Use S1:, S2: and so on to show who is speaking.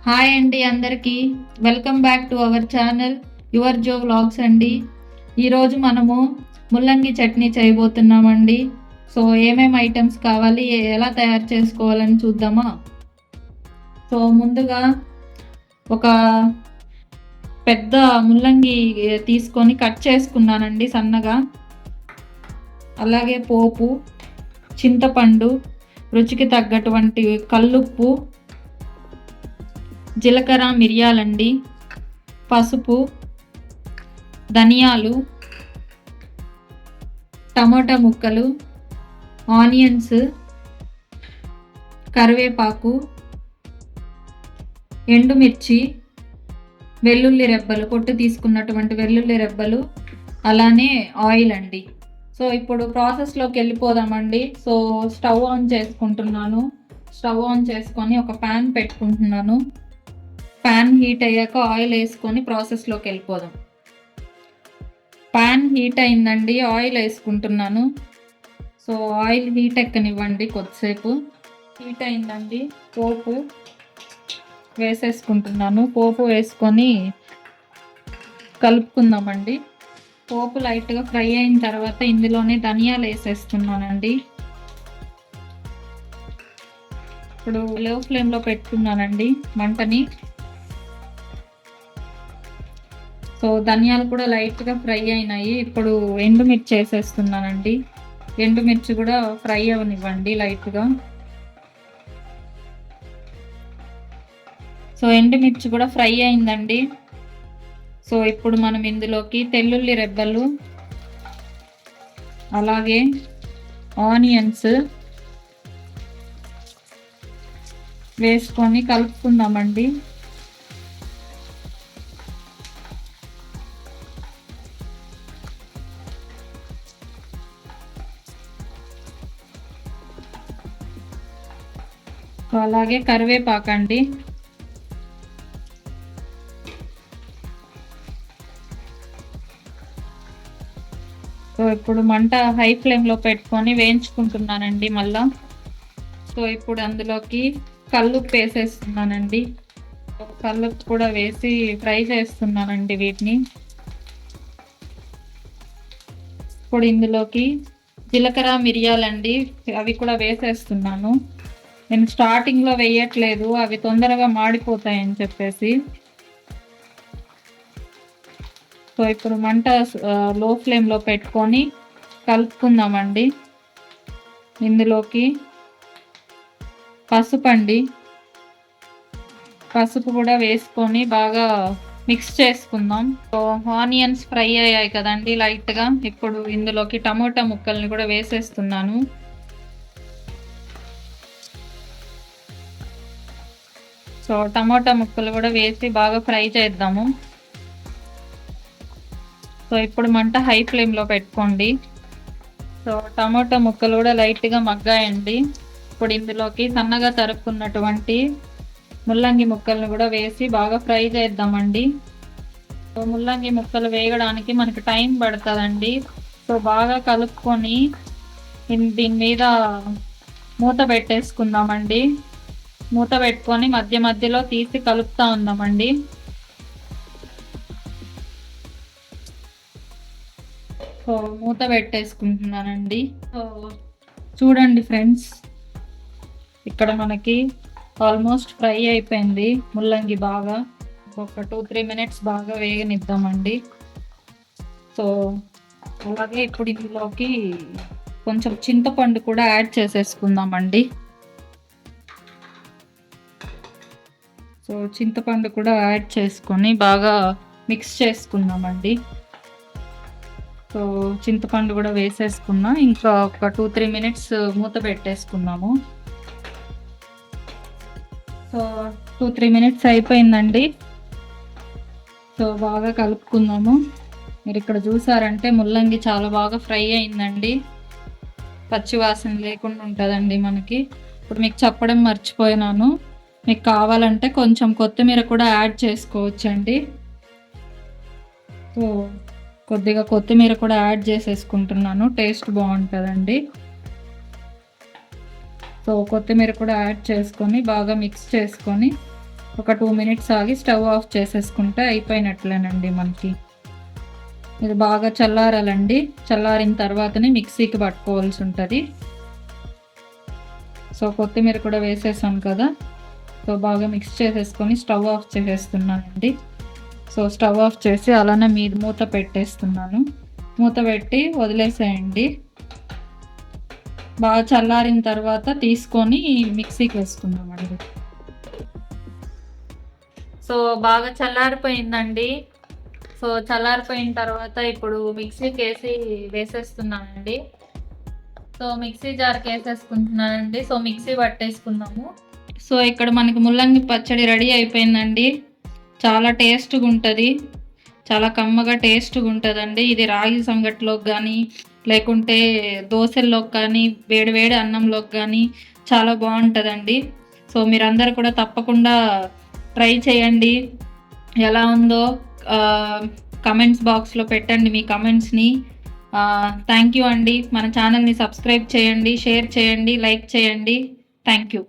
S1: Hi అండి అందరికీ. Welcome back to our channel your Jo vlogs అండి. ఈరోజు మనము ముల్లంగి చట్నీ చేయబోతున్నామండి. సో ఏమేమి ఐటమ్స్ కావాలి, ఎలా తయారు చేసుకోవాలని చూద్దామా. సో ముందుగా ఒక పెద్ద ముల్లంగి తీసుకొని కట్ చేసుకున్నానండి సన్నగా. అలాగే పోపు, చింతపండు, రుచికి తగ్గటువంటి కల్లుప్పు, జీలకర్ర, మిరియాలండి, పసుపు, ధనియాలు, టమాటా ముక్కలు, ఆనియన్స్, కరివేపాకు, ఎండుమిర్చి, వెల్లుల్లి రెబ్బలు, పొట్టు తీసుకున్నటువంటి వెల్లుల్లి రెబ్బలు, అలానే ఆయిల్ అండి. సో ఇప్పుడు ప్రాసెస్లోకి వెళ్ళిపోదామండి. సో స్టవ్ ఆన్ చేసుకుంటున్నాను. స్టవ్ ఆన్ చేసుకొని ఒక ప్యాన్ పెట్టుకుంటున్నాను. ప్యాన్ హీట్ అయ్యాక ఆయిల్ వేసుకొని ప్రాసెస్లోకి వెళ్ళిపోదాం. ప్యాన్ హీట్ అయిందండి, ఆయిల్ వేసుకుంటున్నాను. సో ఆయిల్ హీట్ ఎక్కనివ్వండి కొద్దిసేపు. హీట్ అయిందండి, పోపు వేసేసుకుంటున్నాను. పోపు వేసుకొని కలుపుకుందామండి. పోపు లైట్గా ఫ్రై అయిన తర్వాత ఇందులోనే ధనియాలు వేసేస్తున్నానండి. ఇప్పుడు లో ఫ్లేమ్లో పెట్టుకున్నానండి మంటని. సో ధనియాలు కూడా లైట్గా ఫ్రై అయినాయి. ఇప్పుడు ఎండుమిర్చి వేసేస్తున్నానండి. ఎండుమిర్చి కూడా ఫ్రై అవనివ్వండి లైట్గా. సో ఎండుమిర్చి కూడా ఫ్రై అయిందండి. సో ఇప్పుడు మనం ఇందులోకి తెల్లుల్లి రెబ్బలు, అలాగే ఆనియన్స్ వేసుకొని కలుపుకుందామండి. అలాగే కరివేపాకండి. సో ఇప్పుడు మంట హై ఫ్లేమ్లో పెట్టుకొని వేయించుకుంటున్నానండి మళ్ళా. సో ఇప్పుడు అందులోకి కల్లుప్పు వేసేస్తున్నానండి. కల్లుప్పు కూడా వేసి ఫ్రై చేస్తున్నానండి వీటిని. ఇప్పుడు ఇందులోకి జీలకర్ర, మిరియాలండి, అవి కూడా వేసేస్తున్నాను. నేను స్టార్టింగ్లో వేయట్లేదు, అవి తొందరగా మాడిపోతాయని చెప్పేసి. సో ఇప్పుడు మంట లో ఫ్లేమ్లో పెట్టుకొని కలుపుకుందామండి. ఇందులోకి పసుపు అండి, పసుపు కూడా వేసుకొని బాగా మిక్స్ చేసుకుందాం. సో ఆనియన్స్ ఫ్రై అయ్యాయి కదండి లైట్గా. ఇప్పుడు ఇందులోకి టమోటా ముక్కల్ని కూడా వేసేస్తున్నాను. సో టమోటా ముక్కలు కూడా వేసి బాగా ఫ్రై చేద్దాము. సో ఇప్పుడు మంట హై ఫ్లేమ్లో పెట్టుకోండి. సో టమాటా ముక్కలు కూడా లైట్గా మగ్గాయండి. ఇప్పుడు ఇందులోకి సన్నగా తరుక్కున్నటువంటి ముల్లంగి ముక్కలను కూడా వేసి బాగా ఫ్రై చేద్దామండి. సో ముల్లంగి ముక్కలు వేగడానికి మనకి టైం పడుతుందండి. సో బాగా కలుపుకొని దీని మీద మూత పెట్టేసుకుందామండి. మూత పెట్టుకొని మధ్య మధ్యలో తీసి కలుపుతూ ఉందామండి. సో మూత పెట్టేసుకుంటున్నానండి. సో చూడండి ఫ్రెండ్స్, ఇక్కడ మనకి ఆల్మోస్ట్ ఫ్రై అయిపోయింది ముల్లంగి. బాగా ఒక 2-3 మినిట్స్ బాగా వేగనిద్దామండి. సో అలాగే ఇప్పుడు ఇందులోకి కొంచెం చింతపండు కూడా యాడ్ చేసేసుకుందామండి. సో చింతపండు కూడా యాడ్ చేసుకొని బాగా మిక్స్ చేసుకుందామండి. సో చింతపండు కూడా వేసేసుకున్నా. ఇంకా ఒక 2-3 మినిట్స్ మూత పెట్టేసుకున్నాము. సో 2-3 మినిట్స్ అయిపోయిందండి. సో బాగా కలుపుకుందాము. మీరు ఇక్కడ చూసారంటే ముల్లంగి చాలా బాగా ఫ్రై అయిందండి. పచ్చి వాసన లేకుండా ఉంటుందండి మనకి. ఇప్పుడు మీకు చెప్పడం మర్చిపోయినాను, మీకు కావాలంటే కొంచెం కొత్తిమీర కూడా యాడ్ చేసుకోవచ్చండి. సో కొద్దిగా కొత్తిమీర కూడా యాడ్ చేసేసుకుంటున్నాను, టేస్ట్ బాగుంటుందండి. సో కొత్తిమీర కూడా యాడ్ చేసుకొని బాగా మిక్స్ చేసుకొని ఒక 2 మినిట్స్ ఆగి స్టవ్ ఆఫ్ చేసేసుకుంటే అయిపోయినట్లేనండి మనకి. ఇది బాగా చల్లారాలండి. చల్లారిన తర్వాతనే మిక్సీకి పట్టుకోవాల్సి ఉంటుంది. సో కొత్తిమీర కూడా వేసేసాను కదా, సో బాగా మిక్స్ చేసేసుకొని స్టవ్ ఆఫ్ చేసేస్తున్నానండి. సో స్టవ్ ఆఫ్ చేసి అలానే మూత పెట్టేస్తున్నాను. మూత పెట్టి వదిలేసేయండి. బాగా చల్లారిన తర్వాత తీసుకొని మిక్సీకి వేసుకుందామండి. సో బాగా చల్లారిపోయిందండి. సో చల్లారిపోయిన తర్వాత ఇప్పుడు మిక్సీకి వేసేస్తున్నానండి. సో మిక్సీ జార్కి వేసేసుకుంటున్నానండి. సో మిక్సీ పట్టేసుకున్నాము. సో ఇక్కడ మనకి ముల్లంగి పచ్చడి రెడీ అయిపోయిందండి. చాలా టేస్ట్గా ఉంటుంది, చాలా కమ్మగా టేస్ట్గా ఉంటుందండి. ఇది రాగి సంగటిలోకి కానీ లేకుంటే దోశల్లోకి కానీ వేడి అన్నంలోకి కానీ చాలా బాగుంటుందండి. సో మీరందరూ కూడా తప్పకుండా ట్రై చేయండి. ఎలా ఉందో కమెంట్స్ బాక్స్లో పెట్టండి మీ కమెంట్స్ని. థ్యాంక్ యూ అండి. మన ఛానల్ని సబ్స్క్రైబ్ చేయండి, షేర్ చేయండి, లైక్ చేయండి. Thank you.